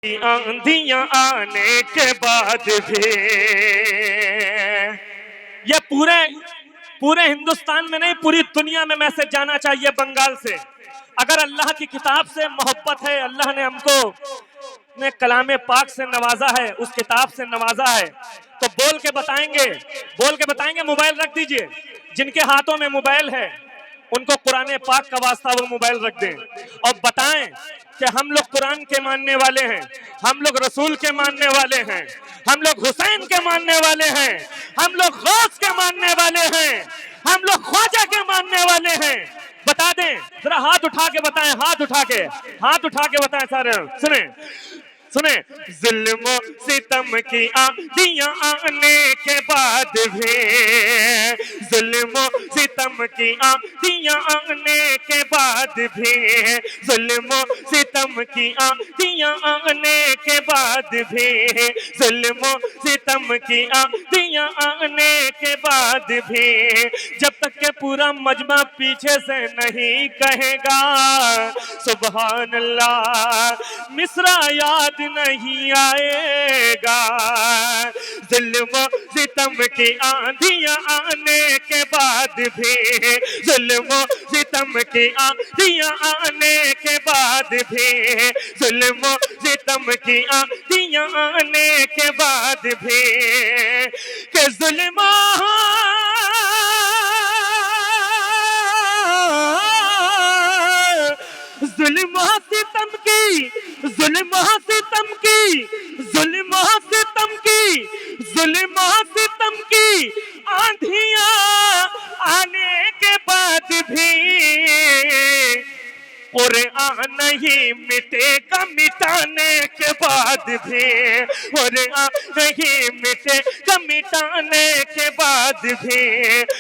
आंधियां आने के बाद भी ये पूरे पूरे हिंदुस्तान में नहीं, पूरी दुनिया में मैसेज जाना चाहिए बंगाल से। अगर अल्लाह की किताब से मोहब्बत है, अल्लाह ने हमको ने कलामे पाक से नवाजा है, उस किताब से नवाजा है, तो बोल के बताएंगे। मोबाइल रख दीजिए, जिनके हाथों में मोबाइल है उनको कुरान पाक का वास्ता वो मोबाइल रख दें और बताएं कि हम लोग कुरान के मानने वाले हैं, हम लोग रसूल के मानने वाले हैं, हम लोग हुसैन के मानने वाले हैं, हम लोग गौस के मानने वाले हैं, हम लोग ख्वाजा के मानने वाले हैं। बता दें, जरा हाथ उठा के बताएं, हाथ उठा के बताएं सारे। सुने सुने, जुल्म सितम की आंधियां आने के बाद भी, जुल्म सितम की आंधियां आने के बाद भी, जुल्म सितम की आंधियां आने के बाद भी, जुल्म सितम की आंधियां आने के बाद भी, जब तक के पूरा मजमा पीछे से नहीं कहेगा सुभान अल्लाह, मिसरा याद नहीं आएगा। जुल्म सितम की आंधियां आने के बाद भी, जुल्म सितम की आंधियां आने के बाद भी, जुल्म सितम की आंधियां आने के बाद भी, के जुल्म जुल्म सितम की, जुल्म सितम की, जुल्म सितम की, जुल्म सितम की आंधियां आने के बाद भी कुरान नहीं मिटेगा मिटाने के बाद भी, कुरान नहीं मिटेगा मिटाने के बाद भी,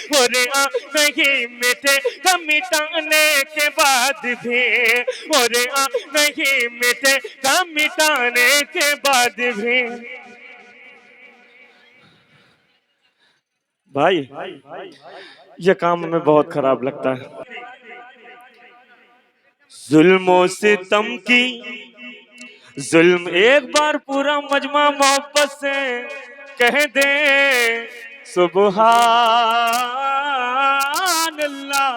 कुरान नहीं मिटेगा मिटाने के बाद भी, कुरान नहीं मिटेगा मिटाने के बाद भी। भाई ये काम हमें बहुत खराब लगता है। जुल्म सितम की, जुल्म एक बार पूरा मजमा मोहब्बत से कह दे सुभान अल्लाह।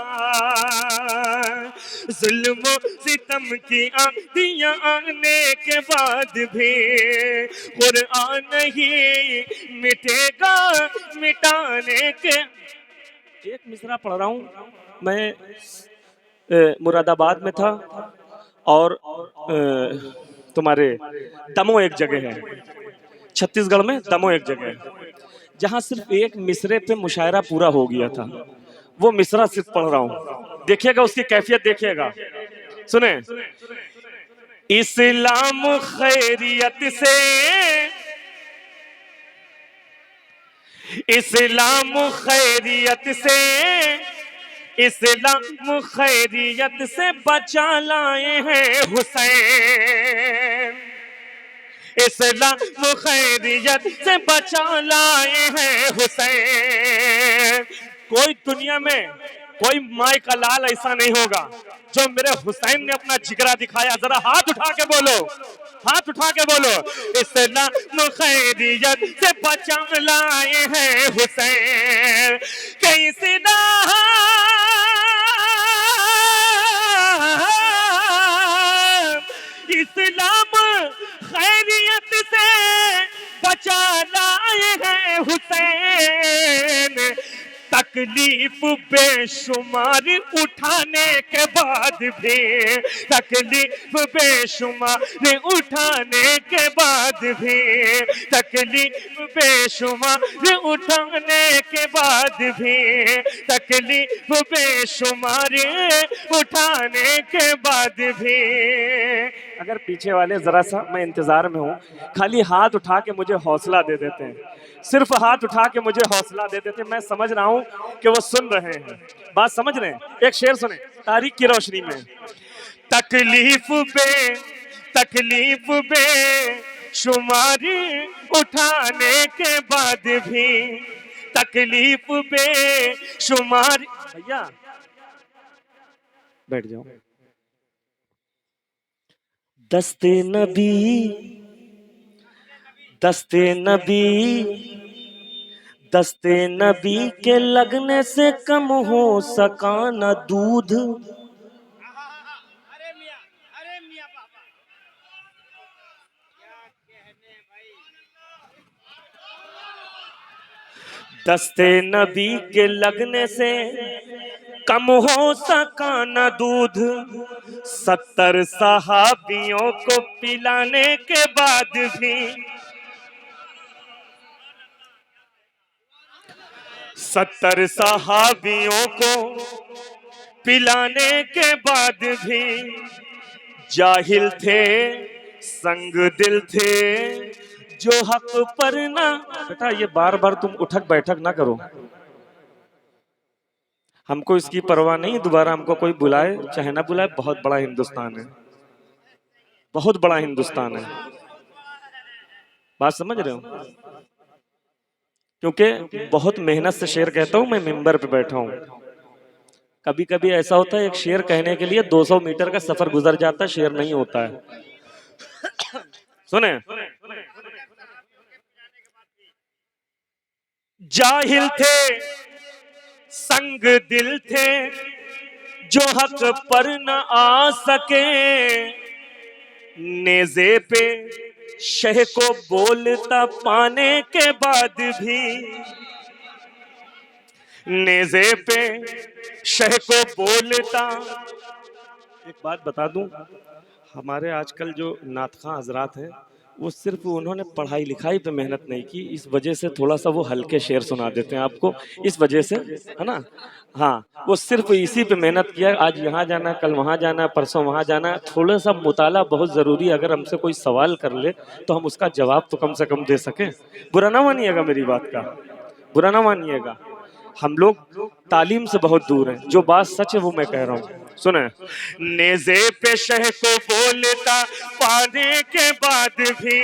जुल्म सितम की आंधियां आने के बाद भी कुरान नहीं मिटेगा मिटाने के। एक मिसरा पढ़ रहा हूं मैं, मुरादाबाद में था और तुम्हारे दमोह एक जगह है, छत्तीसगढ़ में दमोह एक जगह है, जहां सिर्फ एक मिसरे पे मुशायरा पूरा हो गया था। वो मिसरा सिर्फ पढ़ रहा हूं, देखिएगा उसकी कैफियत देखिएगा। सुने, इस्लाम खैरियत से, इस्लाम खैरियत से, इस्लाम खैरियत से बचा लाए हैं हुसैन, इस्लाम खैरियत से बचा लाए हैं हुसैन। कोई दुनिया में कोई माई का लाल ऐसा नहीं होगा जो मेरे हुसैन ने अपना जिगरा दिखाया। जरा हाथ उठा के बोलो, हाथ उठा के बोलो, इस्लाम खैरियत से बचा लाए हैं हुसैन। कैसे इस्लाम खैरियत से बचा लाए हैं हुसैन। तकलीफ बेशुमार उठाने के बाद भी, तकलीफ बेशुमार उठाने के बाद भी, तकलीफ बेशुमार उठाने के बाद भी, तकलीफ बेशुमार उठाने के बाद भी। अगर पीछे वाले जरा सा, मैं इंतजार में हूँ, खाली हाथ उठा के मुझे हौसला दे देते हैं, सिर्फ हाथ उठा के मुझे हौसला दे देते हैं, मैं समझ रहा हूं कि वो सुन रहे हैं, बात समझ रहे हैं। एक शेर सुने तारीख की रोशनी में, तकलीफ बे शुमारी उठाने के बाद भी, तकलीफ बे शुमारी। भैया बैठ जाओ। दस्ते नबी, दस्ते नबी, दस्ते नबी के लगने से कम हो सका न दूध। दस्ते नबी के लगने से कम हो सका न दूध। 70 सहाबियों को पिलाने के बाद भी, 70 सहाबियों को पिलाने के बाद भी जाहिल थे, संग दिल थे, जो हक पर ना। बेटा ये बार बार तुम उठक बैठक ना करो, हमको इसकी परवाह नहीं, दोबारा हमको कोई बुलाए चाहे ना बुलाए, बहुत बड़ा हिंदुस्तान है, बहुत बड़ा हिंदुस्तान है। बात समझ रहे हो? क्योंकि बहुत मेहनत से शेर कहता हूं मैं, मिंबर पे बैठा हूं। कभी कभी ऐसा होता है एक शेर कहने के लिए 200 मीटर का सफर गुजर जाता है, शेर नहीं होता है। सुने, जाहिल थे, संग दिल थे, जो हक पर न आ सके, नेज़े पे शह को बोलता पाने के बाद भी, नेज़े पे शह को बोलता। एक बात बता दूं, हमारे आजकल जो नातखा हजरात हैं वो सिर्फ उन्होंने पढ़ाई लिखाई पे मेहनत नहीं की, इस वजह से थोड़ा सा वो हल्के शेर सुना देते हैं आपको, इस वजह से, है ना। हाँ, वो सिर्फ इसी पे मेहनत किया, आज यहाँ जाना, कल वहाँ जाना, परसों वहाँ जाना। थोड़ा सा मुताला बहुत ज़रूरी है, अगर हमसे कोई सवाल कर ले तो हम उसका जवाब तो कम से कम दे सकें। बुरा ना मानिएगा मेरी बात का, बुरा ना मानिएगा। हम लोग तालीम से बहुत दूर हैं, जो बात सच है वो मैं कह रहा हूँ। सुने, नेज़े पे शह को बोलता पाने के बाद भी,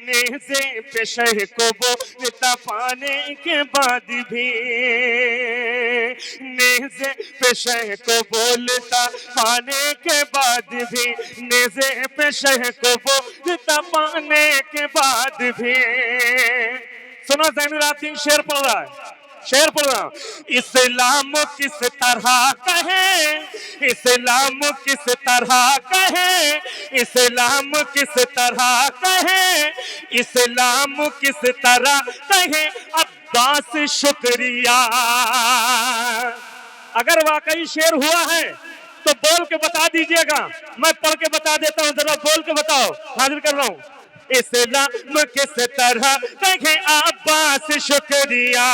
नेज़े पे शह को बोलता पाने के बाद भी, नेज़े पे शह को बोलता पाने के बाद भी, नेज़े पे शह को बोलता पाने के बाद भी। सुनो ज़ैनुल आबिदीन शेर पढ़ रहा है, शेर पढ़ रहा हूं। इस्लाम किस तरह कहे, इस्लाम किस तरह कहे, इस्लाम किस तरह कहे, इस्लाम किस तरह कहे, अब्बास शुक्रिया। अगर वाकई शेर हुआ है तो बोल के बता दीजिएगा, मैं पढ़ के बता देता हूं, जरा बोल के बताओ, हाजिर कर रहा हूं। इस्लाम किस तरह कहे, अब्बास शुक्रिया।